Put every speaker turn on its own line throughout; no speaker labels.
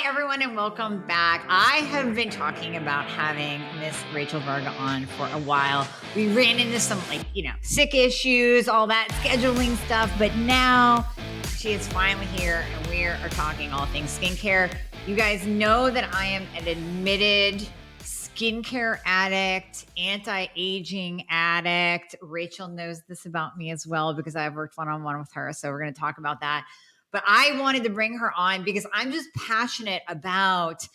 everyone, and welcome back. I have been talking about having Miss Rachel Varga on for a while. We ran into some, sick issues, all that scheduling stuff, but now she is finally here, and we are talking all things skincare. You guys know that I am an admitted skincare addict, anti-aging addict. Rachel knows this about me as well because I've worked one-on-one with her, so we're going to talk about that. But I wanted to bring her on because I'm just passionate about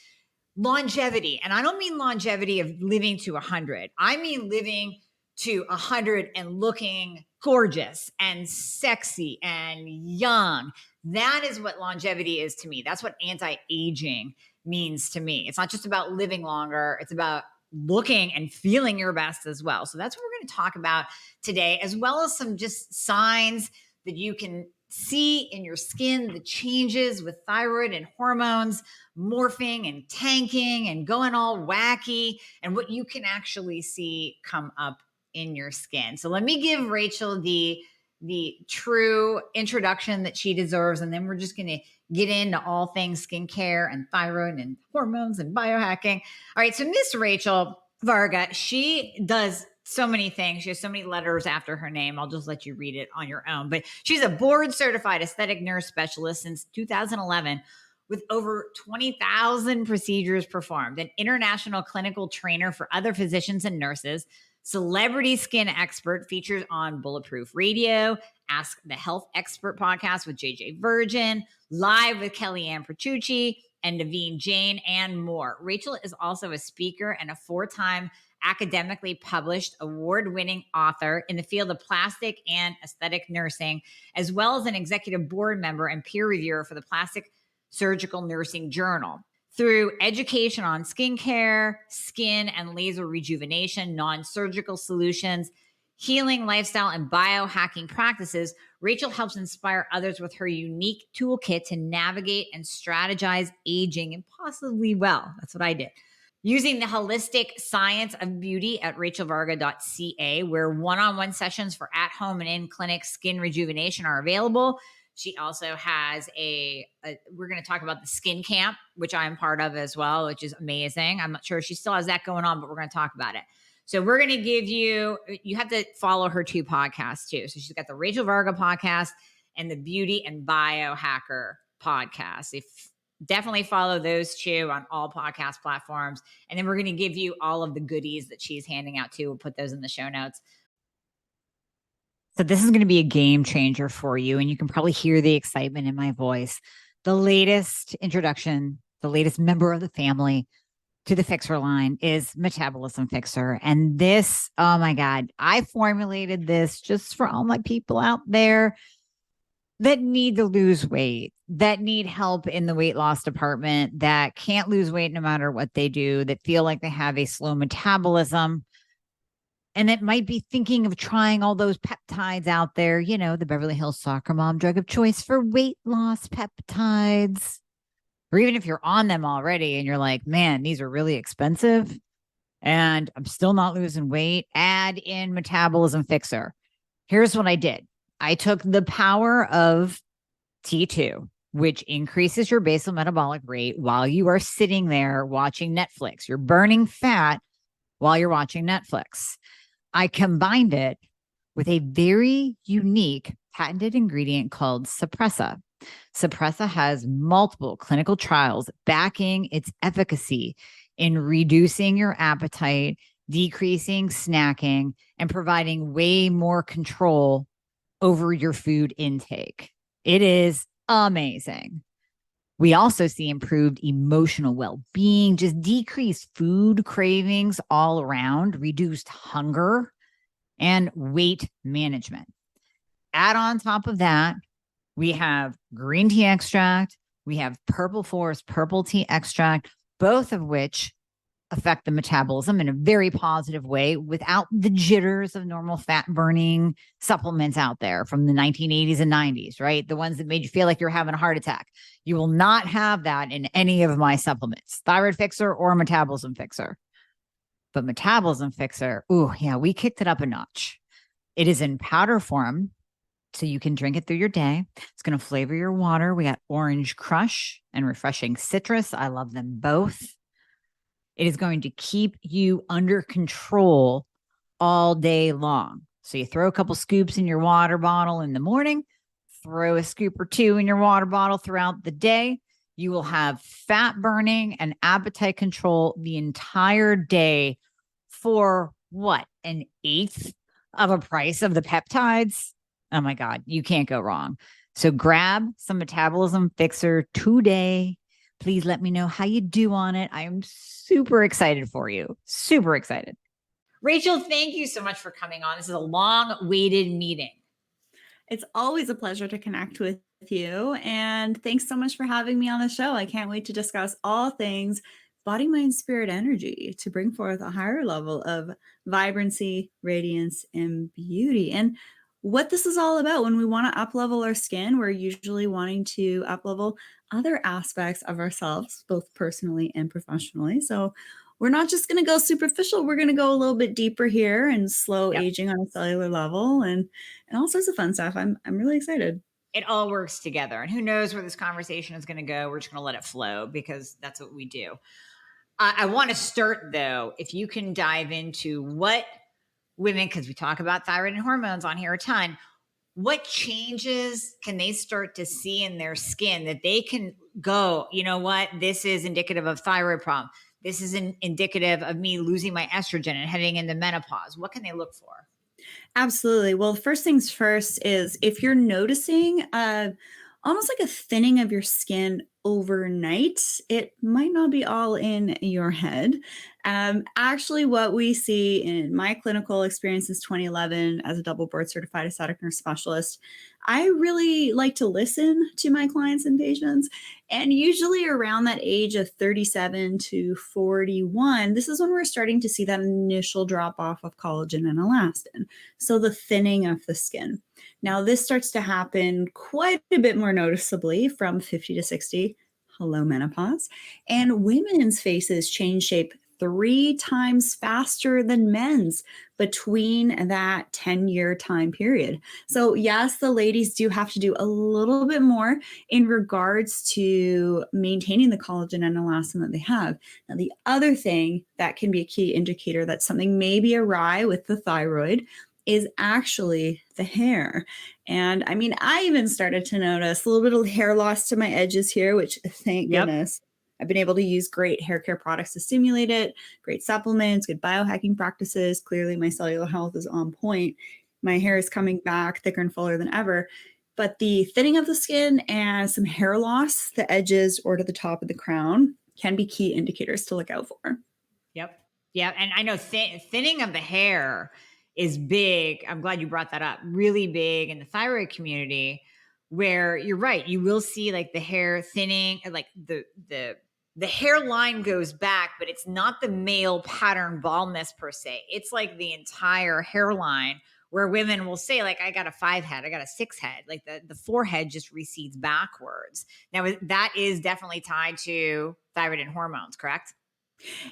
longevity. And I don't mean longevity of living to 100. I mean living to 100 and looking gorgeous and sexy and young. That is what longevity is to me. That's what anti-aging means to me. It's not just about living longer. It's about looking and feeling your best as well. So that's what we're going to talk about today, as well as some just signs that you can see in your skin, the changes with thyroid and hormones morphing and tanking and going all wacky, and what you can actually see come up in your skin. So let me give Rachel the true introduction that she deserves, and then we're just going to get into all things skincare and thyroid and hormones and biohacking. All right, so Miss Rachel Varga, she does so many things. She has so many letters after her name. I'll just let you read it on your own. But she's a board certified aesthetic nurse specialist since 2011 with over 20,000 procedures performed, an international clinical trainer for other physicians and nurses, celebrity skin expert, features on Bulletproof Radio, Ask the Health Expert podcast with JJ Virgin, Live with Kellyanne Pertucci and Naveen Jain, and more. Rachel is also a speaker and a 4-time academically published award-winning author in the field of plastic and aesthetic nursing, as well as an executive board member and peer reviewer for the Plastic Surgical Nursing Journal. Through education on skincare, skin and laser rejuvenation, non-surgical solutions, healing lifestyle, and biohacking practices, Rachel helps inspire others with her unique toolkit to navigate and strategize aging impossibly well. That's what I did. Using the holistic science of beauty at rachelvarga.ca, where one-on-one sessions for at-home and in-clinic skin rejuvenation are available. She also has we're going to talk about the skin camp, which I'm part of as well, which is amazing. I'm not sure if she still has that going on, but we're going to talk about it. So we're going to give you have to follow her 2 podcasts too. So she's got the Rachel Varga podcast and the Beauty and Biohacker podcast. Definitely follow those 2 on all podcast platforms. And then we're going to give you all of the goodies that she's handing out too. We'll put those in the show notes. So this is going to be a game changer for you. And you can probably hear the excitement in my voice. The latest introduction, the latest member of the family to the Fixer line is Metabolism Fixer. And this, oh my God, I formulated this just for all my people out there that need to lose weight, that need help in the weight loss department, that can't lose weight no matter what they do, that feel like they have a slow metabolism, and that might be thinking of trying all those peptides out there, the Beverly Hills Soccer Mom drug of choice for weight loss peptides. Or even if you're on them already and you're like, man, these are really expensive and I'm still not losing weight, add in Metabolism Fixer. Here's what I did. I took the power of T2, which increases your basal metabolic rate while you are sitting there watching Netflix. You're burning fat while you're watching Netflix. I combined it with a very unique patented ingredient called Suppressa. Suppressa has multiple clinical trials backing its efficacy in reducing your appetite, decreasing snacking, and providing way more control over your food intake. It is amazing. We also see improved emotional well-being, just decreased food cravings all around, reduced hunger, and weight management. Add on top of that, we have green tea extract, we have purple forest purple tea extract, both of which affect the metabolism in a very positive way without the jitters of normal fat burning supplements out there from the 1980s and 90s, right? The ones that made you feel like you're having a heart attack. You will not have that in any of my supplements, Thyroid Fixer or Metabolism Fixer. But Metabolism Fixer, ooh, yeah, we kicked it up a notch. It is in powder form. So you can drink it through your day. It's going to flavor your water. We got orange crush and refreshing citrus. I love them both. It is going to keep you under control all day long. So you throw a couple scoops in your water bottle in the morning, throw a scoop or two in your water bottle throughout the day. You will have fat burning and appetite control the entire day for what? An eighth of a price of the peptides? Oh my God, you can't go wrong. So grab some metabolism fixer today. Please let me know how you do on it. I am super excited for you. Super excited. Rachel, thank you so much for coming on. This is a long-awaited meeting.
It's always a pleasure to connect with you. And thanks so much for having me on the show. I can't wait to discuss all things body, mind, spirit, energy to bring forth a higher level of vibrancy, radiance, and beauty. And what this is all about. When we want to up-level our skin, we're usually wanting to up-level other aspects of ourselves, both personally and professionally. So we're not just going to go superficial. We're going to go a little bit deeper here and slow aging on a cellular level and all sorts of fun stuff. I'm really excited.
It all works together. And who knows where this conversation is going to go. We're just going to let it flow because that's what we do. I want to start, though, if you can dive into what women, because we talk about thyroid and hormones on here a ton, what changes can they start to see in their skin that they can go, you know what, this is indicative of thyroid problem. This is indicative of me losing my estrogen and heading into menopause. What can they look for?
Absolutely. Well, first things first is if you're noticing almost like a thinning of your skin overnight, it might not be all in your head. Actually, what we see in my clinical experience since 2011 as a double board certified aesthetic nurse specialist, I really like to listen to my clients and patients. And usually around that age of 37 to 41, this is when we're starting to see that initial drop off of collagen and elastin. So the thinning of the skin. Now, this starts to happen quite a bit more noticeably from 50 to 60, hello menopause, and women's faces change shape 3 times faster than men's between that 10-year time period. So yes, the ladies do have to do a little bit more in regards to maintaining the collagen and elastin that they have. Now, the other thing that can be a key indicator that something may be awry with the thyroid is actually the hair. And I mean, I even started to notice a little bit of hair loss to my edges here, which thank goodness I've been able to use great hair care products to stimulate it, great supplements, good biohacking practices. Clearly my cellular health is on point. My hair is coming back thicker and fuller than ever. But the thinning of the skin and some hair loss, the edges or to the top of the crown, can be key indicators to look out for.
Yep. Yeah. And I know thinning of the hair is big. I'm glad you brought that up. Really big in the thyroid community, where you're right. You will see like the hair thinning, like the hairline goes back, but it's not the male pattern baldness per se. It's like the entire hairline, where women will say, like, I got a 5 head, I got a 6 head, like the forehead just recedes backwards. Now, that is definitely tied to thyroid and hormones, correct?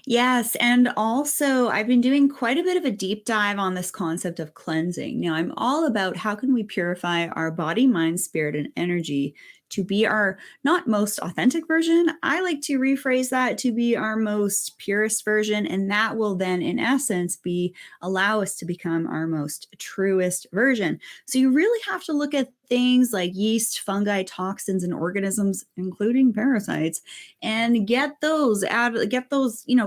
Yes. And also, I've been doing quite a bit of a deep dive on this concept of cleansing. Now, I'm all about how can we purify our body, mind, spirit, and energy to be our not most authentic version. I like to rephrase that to be our most purest version. And that will then, in essence, allow us to become our most truest version. So you really have to look at things like yeast, fungi, toxins, and organisms, including parasites, and get those out,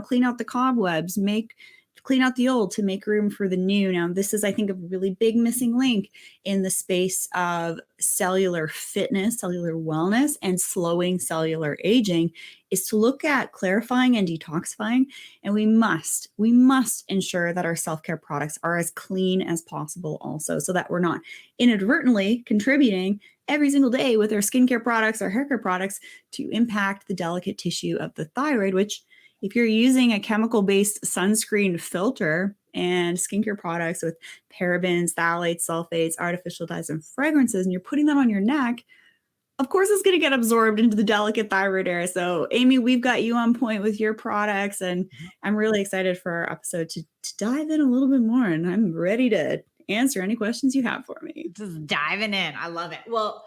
clean out the cobwebs, clean out the old to make room for the new. Now, this is, I think, a really big missing link in the space of cellular fitness, cellular wellness, and slowing cellular aging, is to look at clarifying and detoxifying. And we must ensure that our self-care products are as clean as possible also, so that we're not inadvertently contributing every single day with our skincare products, our hair care products, to impact the delicate tissue of the thyroid, which, if you're using a chemical-based sunscreen filter and skincare products with parabens, phthalates, sulfates, artificial dyes, and fragrances, and you're putting that on your neck, of course it's going to get absorbed into the delicate thyroid area. So, Amie, we've got you on point with your products, and I'm really excited for our episode to dive in a little bit more, and I'm ready to answer any questions you have for me.
Just diving in. I love it. Well,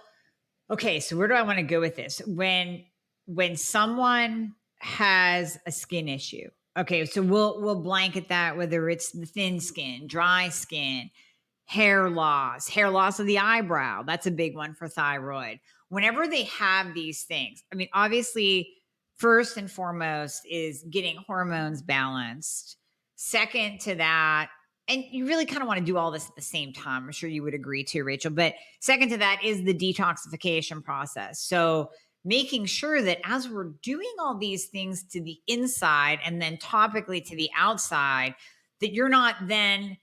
okay, so where do I want to go with this? When someone has a skin issue. Okay, so we'll blanket that, whether it's the thin skin, dry skin, hair loss of the eyebrow. That's a big one for thyroid. Whenever they have these things, I mean, obviously, first and foremost is getting hormones balanced. Second to that, and you really kind of want to do all this at the same time. I'm sure you would agree too, Rachel. But second to that is the detoxification process. So making sure that as we're doing all these things to the inside and then topically to the outside, that you're not then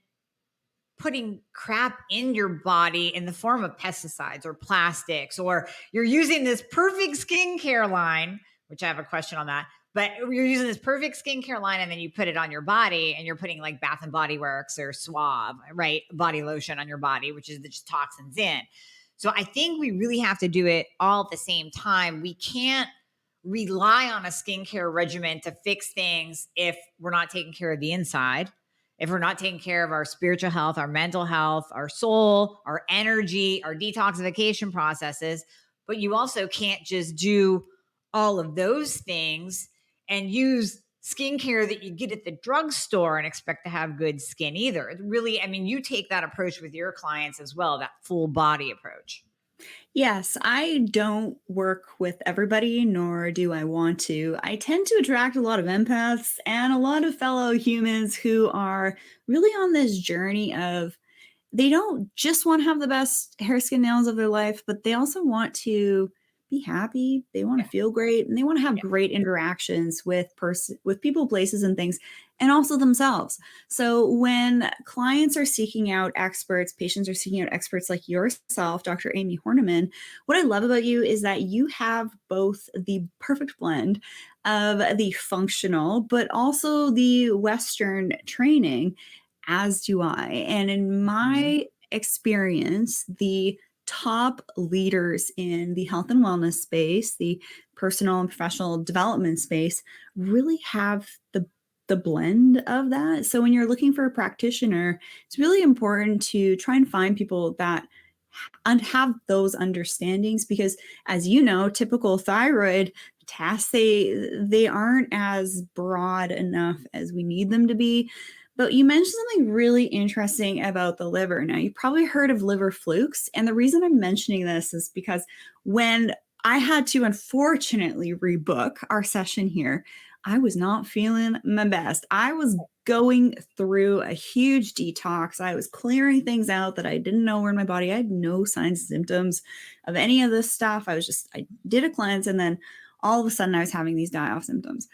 putting crap in your body in the form of pesticides or plastics, or you're using this perfect skincare line, which I have a question on that, but you're using this perfect skincare line and then you put it on your body and you're putting like Bath and Body Works or Suave, right? Body lotion on your body, which is just toxins in. So I think we really have to do it all at the same time. We can't rely on a skincare regimen to fix things if we're not taking care of the inside, if we're not taking care of our spiritual health, our mental health, our soul, our energy, our detoxification processes. But you also can't just do all of those things and use skincare that you get at the drugstore and expect to have good skin either. It really, I mean, you take that approach with your clients as well, that full body approach.
Yes, I don't work with everybody, nor do I want to. I tend to attract a lot of empaths and a lot of fellow humans who are really on this journey of they don't just want to have the best hair, skin, nails of their life, but they also want to be happy. They want
Yeah.
to feel great, and they want to have
Yeah.
great interactions with people, places, and things, and also themselves. So when clients are seeking out experts, patients are seeking out experts like yourself, Dr. Amie Hornaman, what I love about you is that you have both the perfect blend of the functional, but also the Western training, as do I. And in
Mhm.
my experience, the top leaders in the health and wellness space, the personal and professional development space, really have the blend of that. So when you're looking for a practitioner, it's really important to try and find people that and have those understandings, because as you know, typical thyroid tests, they aren't as broad enough as we need them to be. But you mentioned something really interesting about the liver. Now, you probably heard of liver flukes, and the reason I'm mentioning this is because when I had to unfortunately rebook our session here, I was not feeling my best. I was going through a huge detox. I was clearing things out that I didn't know were in my body. I had no signs and symptoms of any of this stuff. I did a cleanse, and then all of a sudden I was having these die off symptoms.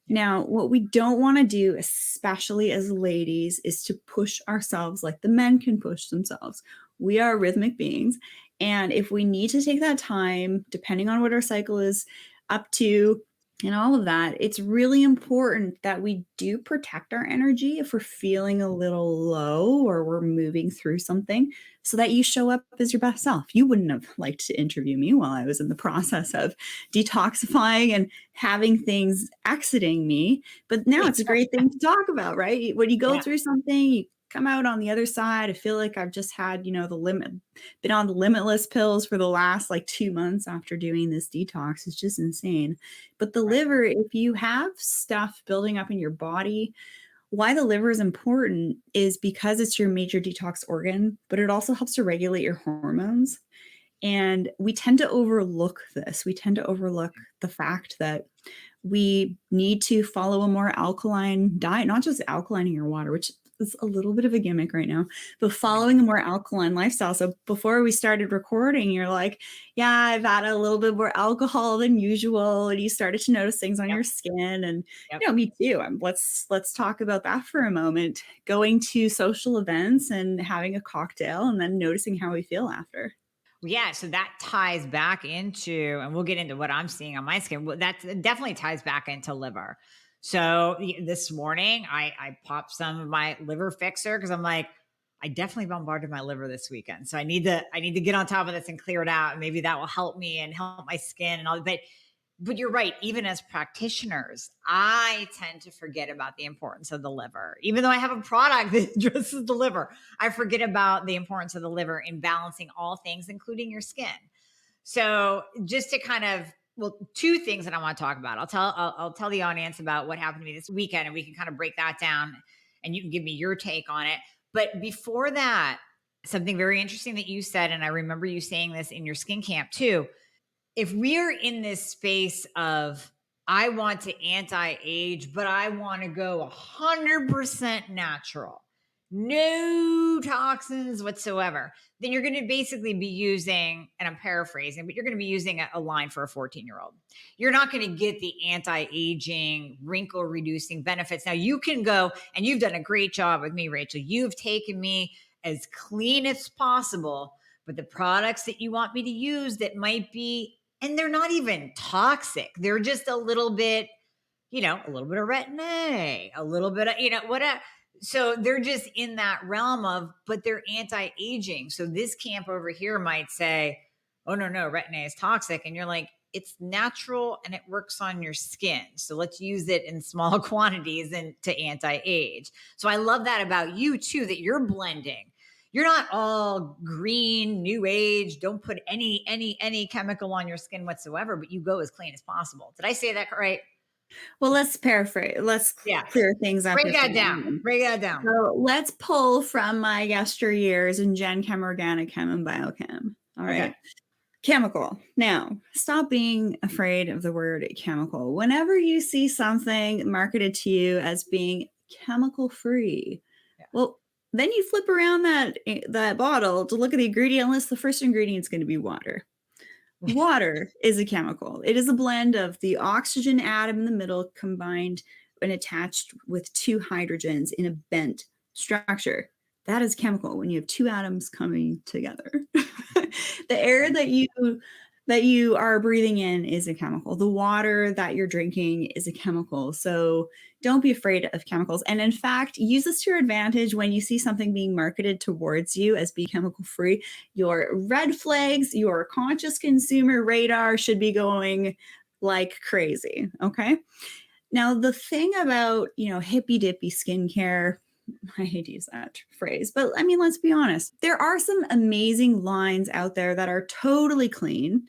Now, what we don't want to do, especially as ladies, is to push ourselves like the men can push themselves. We are rhythmic beings. And if we need to take that time, depending on what our cycle is up to, and all of that, it's really important that we do protect our energy if we're feeling a little low or we're moving through something, so that you show up as your best self. You wouldn't have liked to interview me while I was in the process of detoxifying and having things exiting me, but now it's a great thing to talk about, right? When you go
Yeah.
through something, you come out on the other side. I feel like I've just had, been on the limitless pills for the last like 2 months after doing this detox. It's just insane. But the
Right.
liver, if you have stuff building up in your body, why the liver is important is because it's your major detox organ, but it also helps to regulate your hormones. And we tend to overlook this. We tend to overlook the fact that we need to follow a more alkaline diet, not just alkalining your water, which is a little bit of a gimmick right now, but following a more alkaline lifestyle. So before we started recording, you're like, yeah, I've had a little bit more alcohol than usual. And you started to notice things on
Yep.
your skin. And,
Yep.
me too. Let's talk about that for a moment. Going to social events and having a cocktail and then noticing how we feel after.
Yeah, so that ties back into, and we'll get into what I'm seeing on my skin. Well, that definitely ties back into liver. So this morning, I popped some of my liver fixer because I'm like, I definitely bombarded my liver this weekend, so I need to get on top of this and clear it out, and maybe that will help me and help my skin and all. But But you're right. Even as practitioners, I tend to forget about the importance of the liver. Even though I have a product that addresses the liver, I forget about the importance of the liver in balancing all things, including your skin. So just to kind of, well, two things that I want to talk about. I'll tell the audience about what happened to me this weekend, and we can kind of break that down, and you can give me your take on it. But before that, something very interesting that you said, and I remember you saying this in your skin camp too. If we're in this space of, I want to anti-age, but I want to go 100% natural, no toxins whatsoever, then you're going to basically be using, and I'm paraphrasing, but you're going to be using a line for a 14-year-old. You're not going to get the anti-aging, wrinkle reducing benefits. Now you can go, and you've done a great job with me, Rachel. You've taken me as clean as possible, but the products that you want me to use that might be, and they're not even toxic, they're just a little bit, a little bit of retin A, a little bit of, whatever. So they're just in that realm of, but they're anti-aging. So this camp over here might say, oh, no, retin A is toxic. And you're like, it's natural and it works on your skin. So let's use it in small quantities and to anti-age. So I love that about you too, that you're blending. You're not all green, new age, don't put any chemical on your skin whatsoever, but you go as clean as possible. Did I say that right?
Well, let's paraphrase. Let's clear things up.
Break that down.
So let's pull from my yesteryears in Gen Chem, Organic Chem, and Biochem. All right. Okay. Chemical. Now, stop being afraid of the word chemical. Whenever you see something marketed to you as being chemical free, well, then you flip around that bottle to look at the ingredient list. The first ingredient is going to be water. Water is a chemical. It is a blend of the oxygen atom in the middle combined and attached with two hydrogens in a bent structure. That is chemical when you have two atoms coming together. The air that you are breathing in is a chemical. The water that you're drinking is a chemical. So don't be afraid of chemicals. And in fact, use this to your advantage when you see something being marketed towards you as being chemical free. Your red flags, your conscious consumer radar should be going like crazy. Okay. Now, the thing about, hippy dippy skincare, I hate to use that phrase, but I mean, let's be honest. There are some amazing lines out there that are totally clean,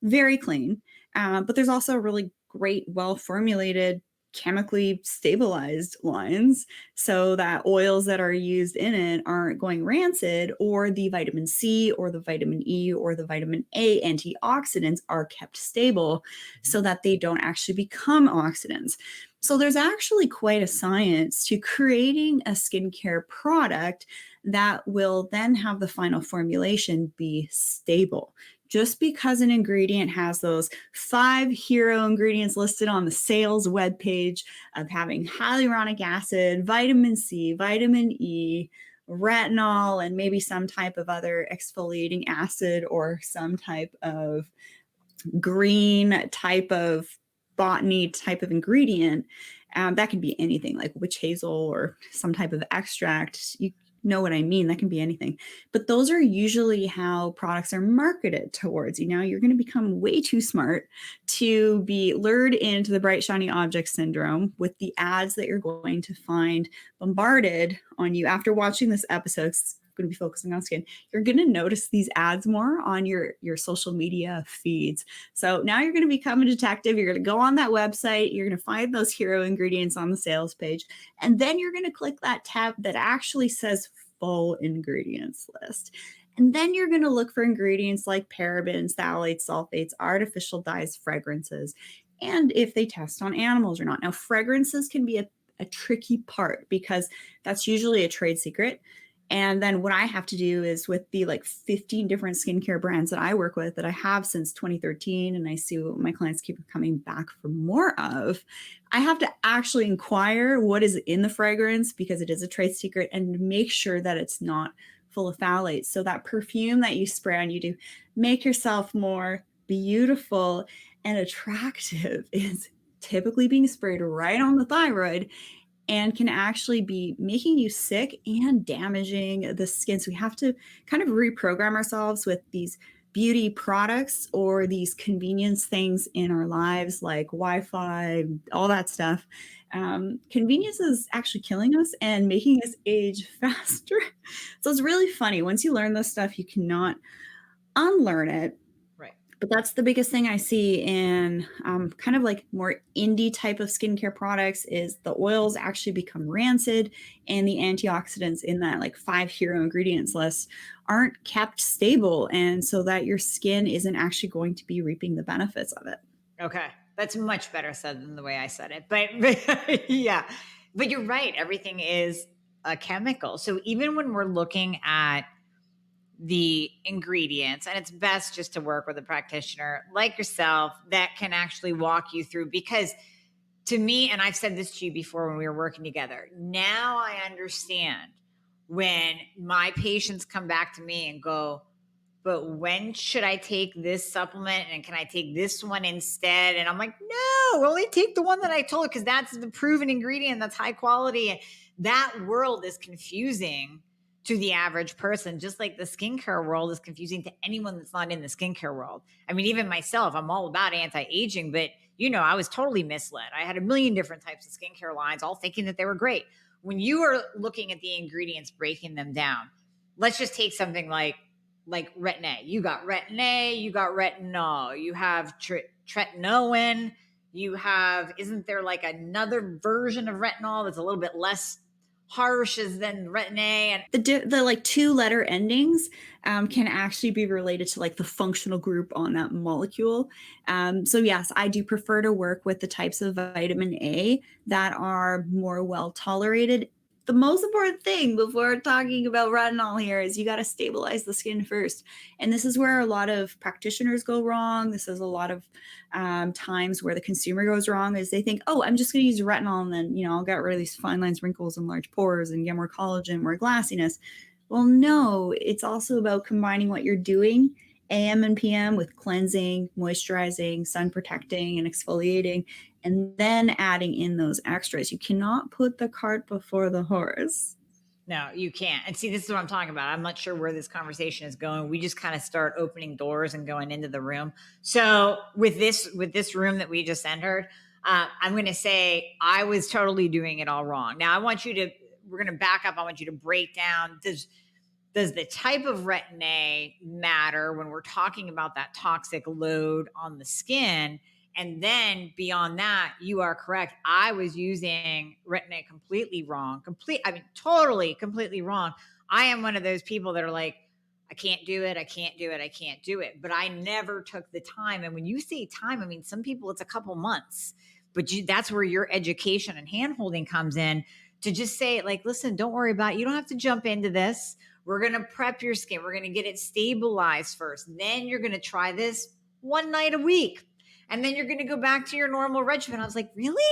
very clean, but there's also really great, well-formulated, chemically stabilized lines so that oils that are used in it aren't going rancid, or the vitamin C or the vitamin E or the vitamin A antioxidants are kept stable so that they don't actually become oxidants. So there's actually quite a science to creating a skincare product that will then have the final formulation be stable. Just because an ingredient has those 5 hero ingredients listed on the sales webpage of having hyaluronic acid, vitamin C, vitamin E, retinol, and maybe some type of other exfoliating acid or some type of green type of botany type of ingredient, that can be anything like witch hazel or some type of extract. You know what I mean? That can be anything. But those are usually how products are marketed towards you. Now you're going to become way too smart to be lured into the bright, shiny object syndrome with the ads that you're going to find bombarded on you after watching this episode. Going to be focusing on skin. You're going to notice these ads more on your social media feeds. So now you're going to become a detective. You're going to go on that website. You're going to find those hero ingredients on the sales page. And then you're going to click that tab that actually says full ingredients list. And then you're going to look for ingredients like parabens, phthalates, sulfates, artificial dyes, fragrances, and if they test on animals or not. Now, fragrances can be a tricky part because that's usually a trade secret. And then what I have to do is with the 15 different skincare brands that I work with that I have since 2013, and I see what my clients keep coming back for more of, I have to actually inquire what is in the fragrance because it is a trade secret and make sure that it's not full of phthalates. So that perfume that you spray on you to make yourself more beautiful and attractive is typically being sprayed right on the thyroid and can actually be making you sick and damaging the skin. So we have to kind of reprogram ourselves with these beauty products or these convenience things in our lives like Wi-Fi, all that stuff. Convenience is actually killing us and making us age faster. So it's really funny. Once you learn this stuff, you cannot unlearn it.
Right.
But that's the biggest thing I see in kind of like more indie type of skincare products is the oils actually become rancid, and the antioxidants in that like 5 hero ingredients list aren't kept stable, and so that your skin isn't actually going to be reaping the benefits of it.
Okay. That's much better said than the way I said it. But yeah. But you're right. Everything is a chemical. So even when we're looking at the ingredients, and it's best just to work with a practitioner like yourself that can actually walk you through, because to me, and I've said this to you before when we were working together, now I understand when my patients come back to me and go, but when should I take this supplement, and can I take this one instead? And I'm like, no, only take the one that I told, because that's the proven ingredient, that's high quality. And that world is confusing to the average person, just like the skincare world is confusing to anyone that's not in the skincare world. I mean, even myself, I'm all about anti-aging, but I was totally misled. I had a million different types of skincare lines, all thinking that they were great. When you are looking at the ingredients, breaking them down, let's just take something like Retin-A. You got Retin-A, you got retinol, you have tretinoin, you have, isn't there like another version of retinol that's a little bit less harsh than Retin-A? And
The like 2-letter endings can actually be related to like the functional group on that molecule. So yes, I do prefer to work with the types of vitamin A that are more well tolerated. The most important thing before talking about retinol here is you got to stabilize the skin first. And this is where a lot of practitioners go wrong. This is a lot of times where the consumer goes wrong is they think, oh, I'm just going to use retinol and then, I'll get rid of these fine lines, wrinkles, and large pores and get more collagen, more glassiness. Well, no, it's also about combining what you're doing AM and PM with cleansing, moisturizing, sun protecting, and exfoliating, and then adding in those extras. You cannot put the cart before the horse.
No, you can't. And see, this is what I'm talking about. I'm not sure where this conversation is going. We just kind of start opening doors and going into the room. So with this room that we just entered, I'm going to say I was totally doing it all wrong. Now we're going to back up. I want you to break down, does the type of Retin-A matter when we're talking about that toxic load on the skin? And then beyond that, you are correct. I was using Retin-A completely wrong. Totally, completely wrong. I am one of those people that are like, I can't do it. I can't do it. I can't do it. But I never took the time. And when you say time, I mean, some people it's a couple months, but that's where your education and handholding comes in to just say like, listen, don't worry about it. You don't have to jump into this. We're going to prep your skin. We're going to get it stabilized first. Then you're going to try this one night a week. And then you're going to go back to your normal regimen. I was like, really?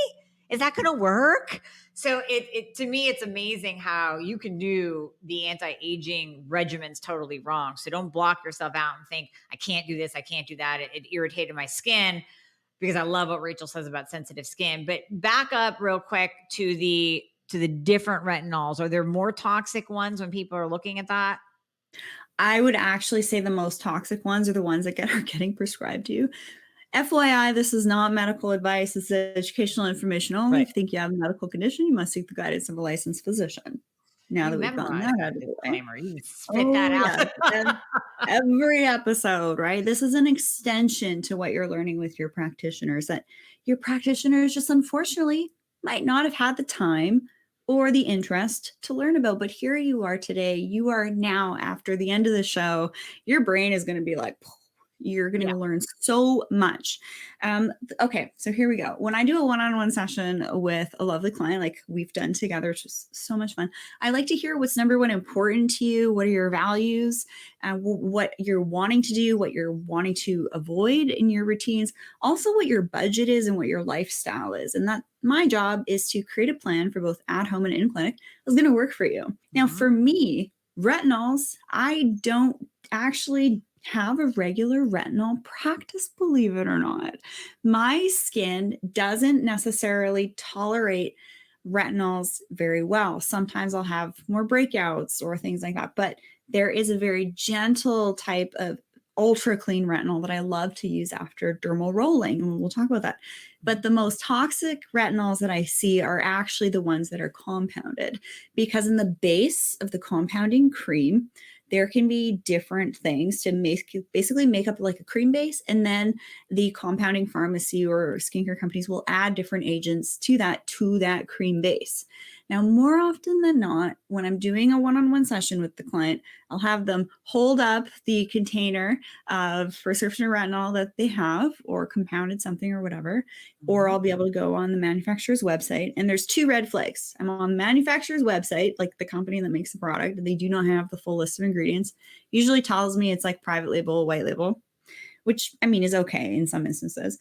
Is that going to work? So to me, it's amazing how you can do the anti-aging regimens totally wrong. So don't block yourself out and think, I can't do this. I can't do that. It irritated my skin, because I love what Rachel says about sensitive skin. But back up real quick to the different retinols. Are there more toxic ones when people are looking at that?
I would actually say the most toxic ones are the ones that are getting prescribed to you. FYI, this is not medical advice. It's educational information only.
Right.
If you think you have a medical condition, you must seek the guidance of a licensed physician. Now that we've gotten that out of the way.
You can spit that out.
Yeah. Every episode, right? This is an extension to what you're learning with your practitioners, that your practitioners just unfortunately might not have had the time or the interest to learn about. But here you are today. You are now, after the end of the show, your brain is going to be like, you're going to learn so much. Okay, so here we go. When I do a one-on-one session with a lovely client, like we've done together, it's just so much fun. I like to hear what's number one important to you. What are your values? What you're wanting to do, what you're wanting to avoid in your routines. Also, what your budget is and what your lifestyle is. And that my job is to create a plan for both at home and in clinic that's going to work for you. Now, for me, retinols, I don't actually have a regular retinol practice, believe it or not. My skin doesn't necessarily tolerate retinols very well. Sometimes I'll have more breakouts or things like that, but there is a very gentle type of ultra clean retinol that I love to use after dermal rolling. And we'll talk about that. But the most toxic retinols that I see are actually the ones that are compounded, because in the base of the compounding cream, there can be different things to basically make up like a cream base. And then the compounding pharmacy or skincare companies will add different agents to that cream base. Now, more often than not, when I'm doing a one-on-one session with the client, I'll have them hold up the container of prescription retinol that they have, or compounded something or whatever, or I'll be able to go on the manufacturer's website. And there's two red flags. I'm on the manufacturer's website, like the company that makes the product. They do not have the full list of ingredients. Usually tells me it's like private label, white label, which I mean is okay in some instances.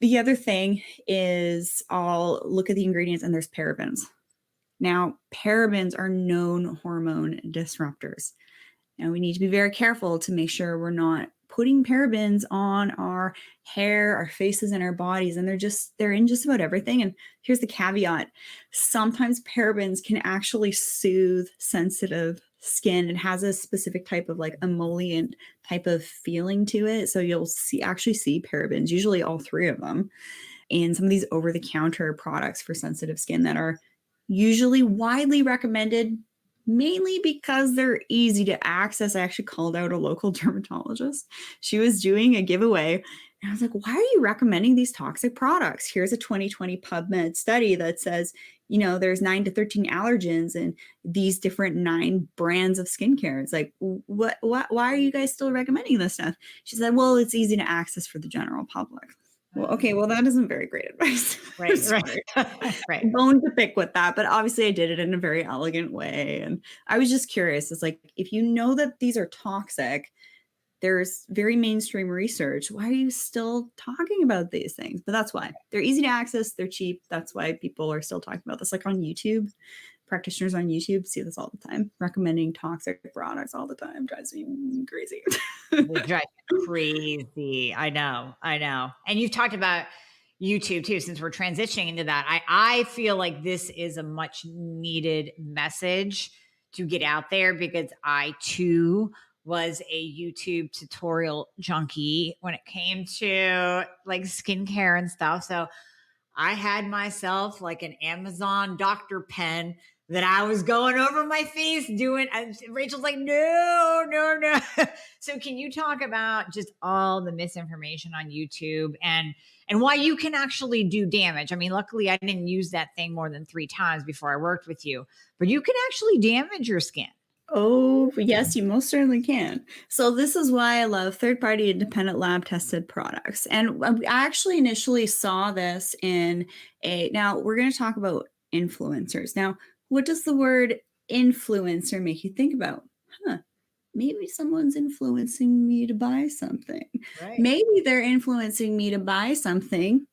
The other thing is I'll look at the ingredients and there's parabens. Now, parabens are known hormone disruptors. Now, we need to be very careful to make sure we're not putting parabens on our hair, our faces, and our bodies. And they're in just about everything. And here's the caveat. Sometimes parabens can actually soothe sensitive skin. It has a specific type of like emollient type of feeling to it. So you'll actually see parabens, usually all three of them, in some of these over-the-counter products for sensitive skin that are usually widely recommended, mainly because they're easy to access. I actually called out a local dermatologist. She was doing a giveaway. And I was like, why are you recommending these toxic products? Here's a 2020 PubMed study that says, there's 9 to 13 allergens in these different 9 brands of skincare. It's like, why are you guys still recommending this stuff? She said, well, it's easy to access for the general public. Well, okay, well, that isn't very great advice.
Right. Right.
Bone to pick with that, but obviously I did it in a very elegant way. And I was just curious. It's like, if you know that these are toxic, there's very mainstream research. Why are you still talking about these things? But that's why. They're easy to access. They're cheap. That's why people are still talking about this. Like on YouTube, practitioners on YouTube see this all the time, recommending toxic products all the time. Drives me crazy.
It drives me crazy. I know. And you've talked about YouTube too, since we're transitioning into that. I feel like this is a much needed message to get out there, because I too was a YouTube tutorial junkie when it came to like skincare and stuff. So I had myself like an Amazon doctor pen that I was going over my face doing. And Rachel's like, no. So can you talk about just all the misinformation on YouTube and why you can actually do damage? I mean, luckily I didn't use that thing more than 3 times before I worked with you, but you can actually damage your skin.
Oh, yes, you most certainly can. So this is why I love third-party independent lab tested products. And I actually initially saw this now we're going to talk about influencers. Now, what does the word influencer make you think about? Maybe someone's influencing me to buy something.
Right.
Maybe they're influencing me to buy something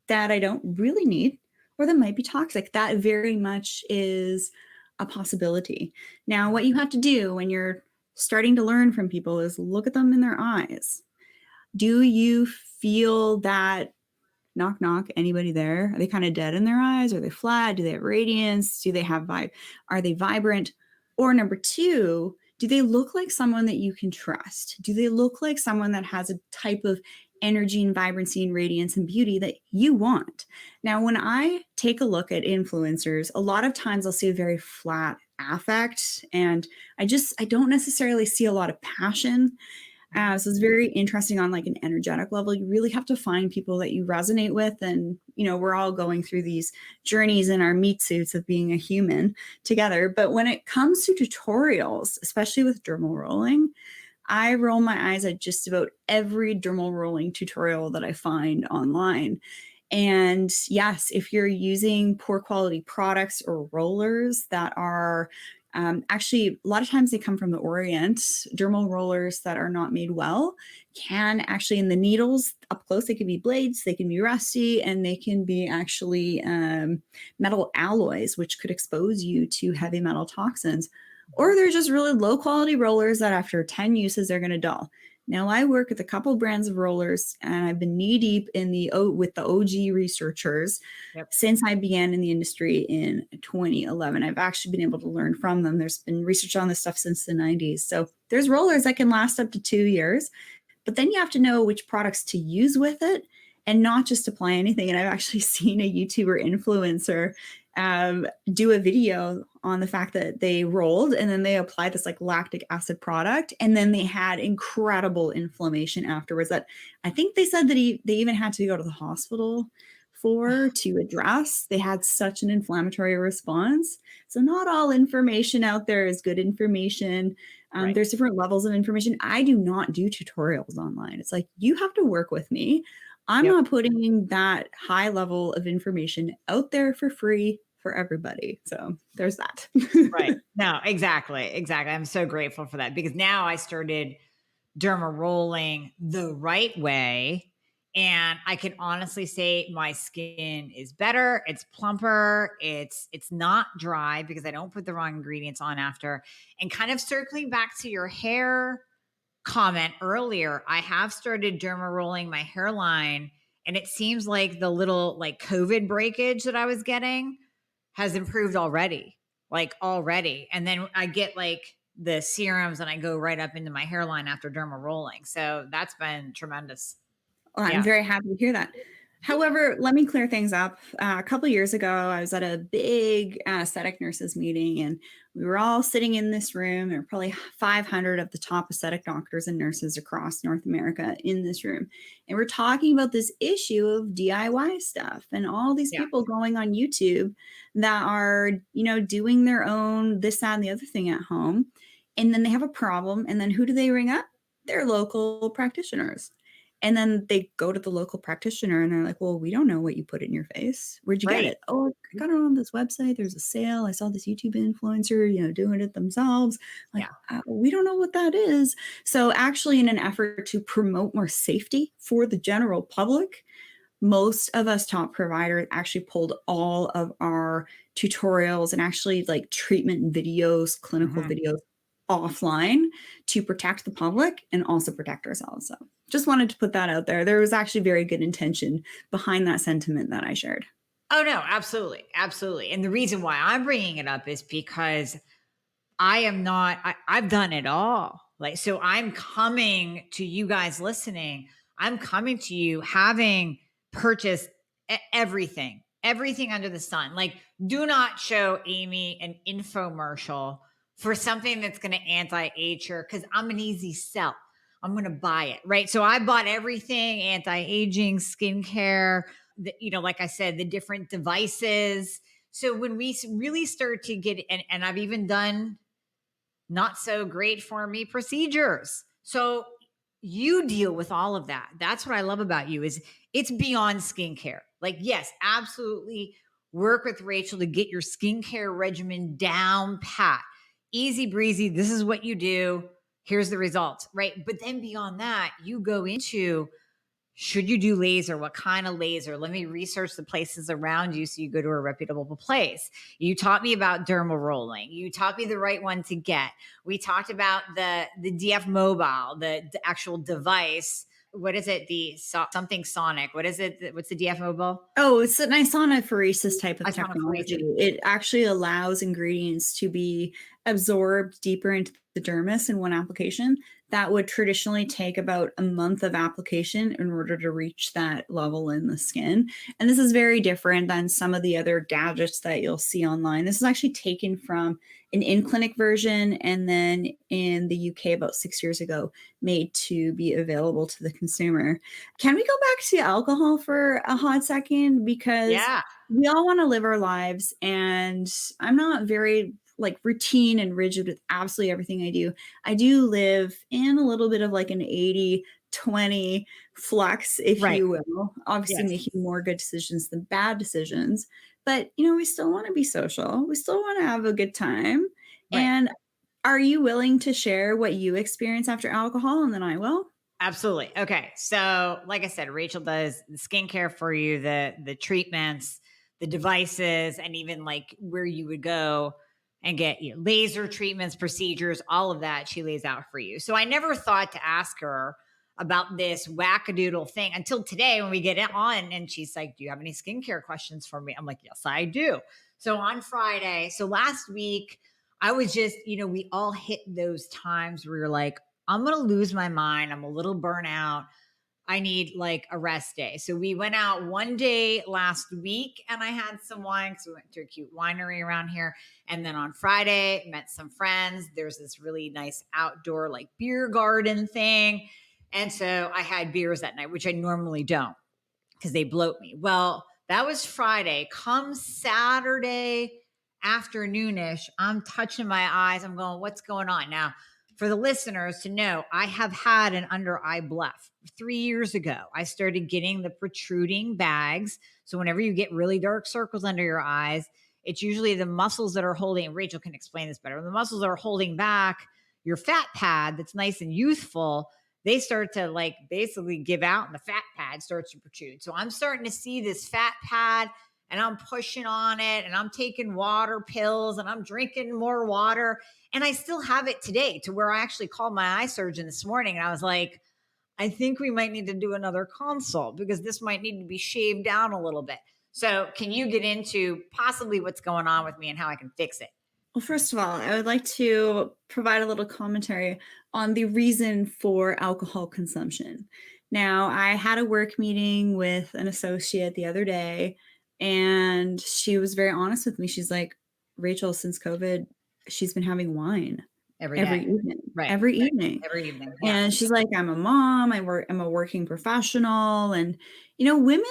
that I don't really need, or that might be toxic. That very much is a possibility. Now, what you have to do when you're starting to learn from people is look at them in their eyes. Do you feel that knock, knock, anybody there? Are they kind of dead in their eyes? Are they flat? Do they have radiance? Do they have vibe? Are they vibrant? Or number 2, do they look like someone that you can trust? Do they look like someone that has a type of energy and vibrancy and radiance and beauty that you want? Now, when I take a look at influencers, a lot of times I'll see a very flat affect, and I don't necessarily see a lot of passion. So it's very interesting on like an energetic level. You really have to find people that you resonate with. And, we're all going through these journeys in our meat suits of being a human together. But when it comes to tutorials, especially with dermal rolling, I roll my eyes at just about every dermal rolling tutorial that I find online. And yes, if you're using poor quality products or rollers that are actually, a lot of times they come from the Orient. Dermal rollers that are not made well can actually, in the needles up close, they can be blades, they can be rusty, and they can be actually metal alloys, which could expose you to heavy metal toxins. Or they're just really low quality rollers that after 10 uses, they're going to dull. Now, I work with a couple brands of rollers, and I've been knee deep with the OG researchers since I began in the industry in 2011. I've actually been able to learn from them. There's been research on this stuff since the 90s. So there's rollers that can last up to 2 years. but then you have to know which products to use with it and not just apply anything. And I've actually seen a YouTuber influencer do a video on the fact that they rolled and then they applied this like lactic acid product, and then they had incredible inflammation afterwards that I think they said that they even had to go to the hospital to address. They had such an inflammatory response. So not all information out there is good information.
Right.
There's different levels of information. I do not do tutorials online. It's like, you have to work with me. I'm
Yep.
not putting that high level of information out there for free for everybody. So there's that.
Right. No, exactly. Exactly. I'm so grateful for that, because now I started derma rolling the right way. And I can honestly say my skin is better. It's plumper. It's not dry because I don't put the wrong ingredients on after. And kind of circling back to your hair comment earlier, I have started derma rolling my hairline, and it seems like the little like COVID breakage that I was getting has improved already, like already. And then I get like the serums and I go right up into my hairline after derma rolling. So that's been tremendous.
Well, I'm
Yeah.
very happy to hear that. However, let me clear things up. A couple years ago, I was at a big aesthetic nurses meeting, and we were all sitting in this room. There were probably 500 of the top aesthetic doctors and nurses across North America in this room. And we're talking about this issue of DIY stuff and all these
Yeah.
people going on YouTube that are, doing their own this, that, and the other thing at home. And then they have a problem. And then who do they ring up? Their local practitioners. And then they go to the local practitioner and they're like, well, we don't know what you put in your face. Where'd you get
Right.
it? Oh, I got it on this website. There's a sale. I saw this YouTube influencer, doing it themselves. Like,
Yeah.
we don't know what that is. So actually, in an effort to promote more safety for the general public, most of us top providers actually pulled all of our tutorials and actually like treatment videos, clinical
Mhm.
videos offline to protect the public and also protect ourselves. So just wanted to put that out there. There was actually very good intention behind that sentiment that I shared.
Oh no, absolutely. Absolutely. And the reason why I'm bringing it up is because I am not, I've done it all. Like, so I'm coming to you guys listening. I'm coming to you having purchased everything under the sun. Like, do not show Amie an infomercial for something that's going to anti-age her, because I'm an easy sell. I'm going to buy it. Right. So I bought everything: anti-aging, skincare, like I said, the different devices. So when we really start to get, and I've even done not so great for me procedures. So you deal with all of that. That's what I love about you, is it's beyond skincare. Like, yes, absolutely work with Rachel to get your skincare regimen down pat. Easy breezy. This is what you do. Here's the results, right? But then beyond that, you go into, should you do laser? What kind of laser? Let me research the places around you so you go to a reputable place. You taught me about dermal rolling. You taught me the right one to get. We talked about the DF mobile, the actual device. What is it? Something sonic. What is it? What's the DF mobile?
Oh, it's an isonophoresis type of technology.
Isonophoresis.
It actually allows ingredients to be absorbed deeper into the dermis in one application. That would traditionally take about a month of application in order to reach that level in the skin. And this is very different than some of the other gadgets that you'll see online. This is actually taken from an in-clinic version, and then in the UK about 6 years ago, made to be available to the consumer. Can we go back to alcohol for a hot second? Because
Yeah.
we all want to live our lives, and I'm not very like routine and rigid with absolutely everything I do. I do live in a little bit of like an 80-20 flux, if
Right.
you will, obviously
Yes.
making more good decisions than bad decisions. But, we still want to be social. We still want to have a good time.
Right.
And are you willing to share what you experience after alcohol? And then I will.
Absolutely. Okay. So, like I said, Rachel does the skincare for you, the treatments, the devices, and even like where you would go and get laser treatments, procedures, all of that she lays out for you. So I never thought to ask her about this wackadoodle thing until today when we get it on and she's like, do you have any skincare questions for me? I'm like, yes, I do. So on Friday, so last week, I was just, we all hit those times where you're like, I'm going to lose my mind. I'm a little burnout. I need like a rest day. So we went out one day last week and I had some wine because we went to a cute winery around here. And then on Friday, met some friends. There's this really nice outdoor like beer garden thing. And so I had beers that night, which I normally don't because they bloat me. Well, that was Friday. Come Saturday afternoonish, I'm touching my eyes. I'm going, what's going on? Now, for the listeners to know, I have had an under eye bleph 3 years ago. I started getting the protruding bags. So whenever you get really dark circles under your eyes, it's usually the muscles that are holding, Rachel can explain this better, the muscles that are holding back your fat pad that's nice and youthful, they start to like basically give out and the fat pad starts to protrude. So I'm starting to see this fat pad and I'm pushing on it and I'm taking water pills and I'm drinking more water. And I still have it today to where I actually called my eye surgeon this morning and I was like, I think we might need to do another consult because this might need to be shaved down a little bit. So can you get into possibly what's going on with me and how I can fix it?
Well, first of all, I would like to provide a little commentary on the reason for alcohol consumption. Now, I had a work meeting with an associate the other day, and she was very honest with me. She's like, Rachel, since COVID, she's been having wine
Every
every
day.
evening,
Right.
every evening.
Every evening. Yeah.
And she's like, I'm a mom, I'm a working professional. And, women,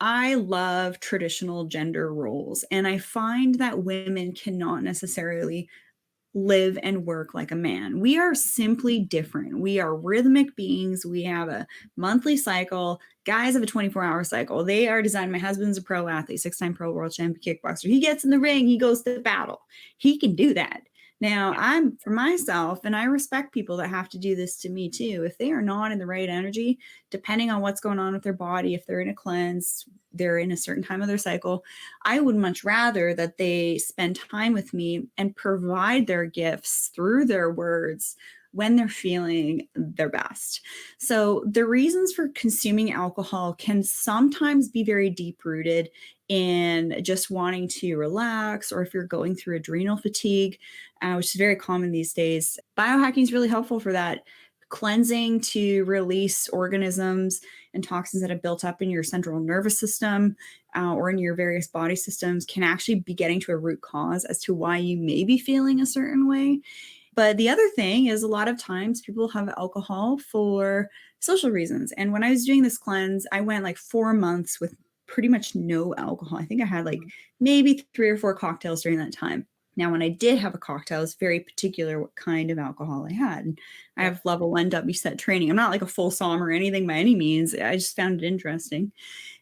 I love traditional gender roles. And I find that women cannot necessarily live and work like a man. We are simply different. We are rhythmic beings. We have a monthly cycle. Guys have a 24-hour cycle. They are designed. My husband's a pro athlete, 6-time pro world champion kickboxer. He gets in the ring, he goes to battle. He can do that. Now, I'm for myself, and I respect people that have to do this to me too. If they are not in the right energy, depending on what's going on with their body, if they're in a cleanse, they're in a certain time of their cycle, I would much rather that they spend time with me and provide their gifts through their words when they're feeling their best. So the reasons for consuming alcohol can sometimes be very deep rooted in just wanting to relax, or if you're going through adrenal fatigue, which is very common these days. Biohacking is really helpful for that. Cleansing to release organisms and toxins that have built up in your central nervous system or in your various body systems can actually be getting to a root cause as to why you may be feeling a certain way. But the other thing is a lot of times people have alcohol for social reasons. And when I was doing this cleanse, I went like 4 months with pretty much no alcohol. I think I had like maybe 3 or 4 cocktails during that time. Now, when I did have a cocktail, it's very particular what kind of alcohol I had. And I have level 1 WSET training. I'm not like a full som or anything by any means. I just found it interesting.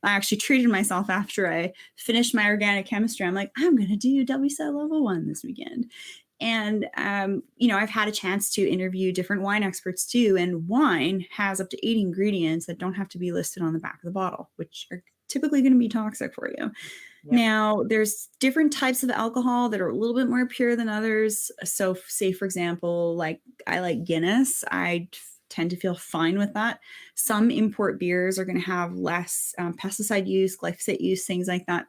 I actually treated myself after I finished my organic chemistry. I'm like, I'm going to do WSET level 1 this weekend. And, I've had a chance to interview different wine experts too. And wine has up to 8 ingredients that don't have to be listed on the back of the bottle, which are typically going to be toxic for you. Yep. Now, there's different types of alcohol that are a little bit more pure than others. So say, for example, like I like Guinness. I tend to feel fine with that. Some import beers are going to have less pesticide use, glyphosate use, things like that.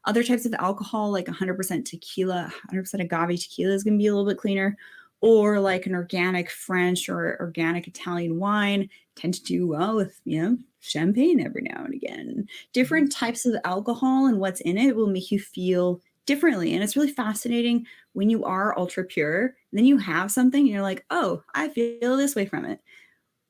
Other types of alcohol, like 100% tequila, 100% agave tequila is going to be a little bit cleaner. Or like an organic French or organic Italian wine tend to do well with, champagne every now and again. Different types of alcohol and what's in it will make you feel differently. And it's really fascinating when you are ultra pure, and then you have something and you're like, oh, I feel this way from it.